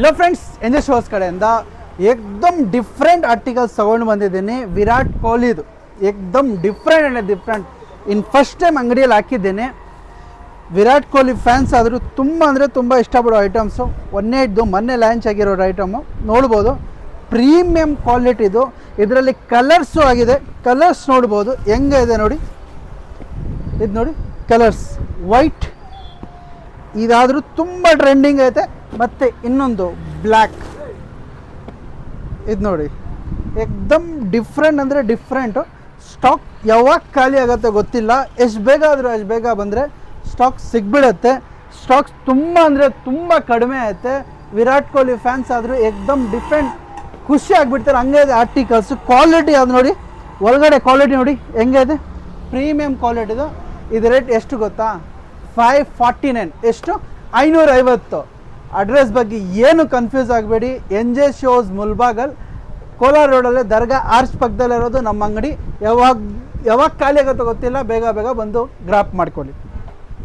Hello friends, MJ shows ಕಡೆಯಿಂದ ಏಕ್ದಮ್ different articles ತೊಗೊಂಡು ಬಂದಿದ್ದೀನಿ. ವಿರಾಟ್ ಕೊಹ್ಲಿದು ಏಕ್ದಮ್ ಡಿಫ್ರೆಂಟ್ ಇನ್ ಫಸ್ಟ್ ಟೈಮ್ ಅಂಗಡಿಯಲ್ಲಿ ಹಾಕಿದ್ದೇನೆ. ವಿರಾಟ್ ಕೊಹ್ಲಿ ಫ್ಯಾನ್ಸ್ ಆದರೂ ತುಂಬ ಅಂದರೆ ತುಂಬ ಇಷ್ಟಪಡೋ ಐಟಮ್ಸು. ಮೊನ್ನೆ ಲಾಂಚ್ ಆಗಿರೋ ಐಟಮು ನೋಡ್ಬೋದು. ಪ್ರೀಮಿಯಂ ಕ್ವಾಲಿಟಿದು, ಇದರಲ್ಲಿ ಕಲರ್ಸು ಆಗಿದೆ. ಕಲರ್ಸ್ ನೋಡ್ಬೋದು ಹೆಂಗೆ ಇದೆ ನೋಡಿ. ಇದು ನೋಡಿ ಕಲರ್ಸ್ ವೈಟ್, ಇದಾದರೂ ತುಂಬ ಟ್ರೆಂಡಿಂಗ್ ಐತೆ. ಮತ್ತು ಇನ್ನೊಂದು ಬ್ಲ್ಯಾಕ್, ಇದು ನೋಡಿ ಏಕ್ದಮ್ ಡಿಫ್ರೆಂಟ್ ಅಂದರೆ ಡಿಫ್ರೆಂಟು. ಸ್ಟಾಕ್ ಯಾವಾಗ ಖಾಲಿ ಆಗುತ್ತೆ ಗೊತ್ತಿಲ್ಲ. ಎಷ್ಟು ಬೇಗ ಆದರೂ ಅಷ್ಟು ಬೇಗ ಬಂದರೆ ಸ್ಟಾಕ್ ಸಿಗ್ಬಿಡುತ್ತೆ. ಸ್ಟಾಕ್ಸ್ ತುಂಬ ಅಂದರೆ ತುಂಬ ಕಡಿಮೆ ಐತೆ. ವಿರಾಟ್ ಕೊಹ್ಲಿ ಫ್ಯಾನ್ಸ್ ಆದರೂ ಏಕ್ದಮ್ ಡಿಫ್ರೆಂಟ್ ಖುಷಿ ಆಗಿಬಿಡ್ತಾರೆ. ಹಂಗೆ ಇದೆ ಆರ್ಟಿಕಲ್ಸು. ಕ್ವಾಲಿಟಿ ಅದು ನೋಡಿ, ಒಳಗಡೆ ಕ್ವಾಲಿಟಿ ನೋಡಿ ಹೆಂಗೆ ಇದೆ. ಪ್ರೀಮಿಯಂ ಕ್ವಾಲಿಟಿದು. ಇದು ರೇಟ್ ಎಷ್ಟು ಗೊತ್ತಾ? 549. ಎಷ್ಟು? 550. ಅಡ್ರೆಸ್ ಬಗ್ಗೆ ಏನು ಕನ್ಫ್ಯೂಸ್ ಆಗಬೇಡಿ. ಎಂಜೆ ಶೋಸ್ ಮುಲ್ಬಾಗಲ್, ಕೋಲಾರ ರೋಡಲ್ಲೇ ದರ್ಗಾ ಆರ್ಚ್ ಪಕ್ಕದಲ್ಲಿರೋದು ನಮ್ಮ ಅಂಗಡಿ. ಯಾವಾಗ ಖಾಲಿ ಆಗುತ್ತೋ ಗೊತ್ತಿಲ್ಲ. ಬೇಗ ಬಂದು ಗ್ರಾಪ್ ಮಾಡ್ಕೊಳ್ಳಿ.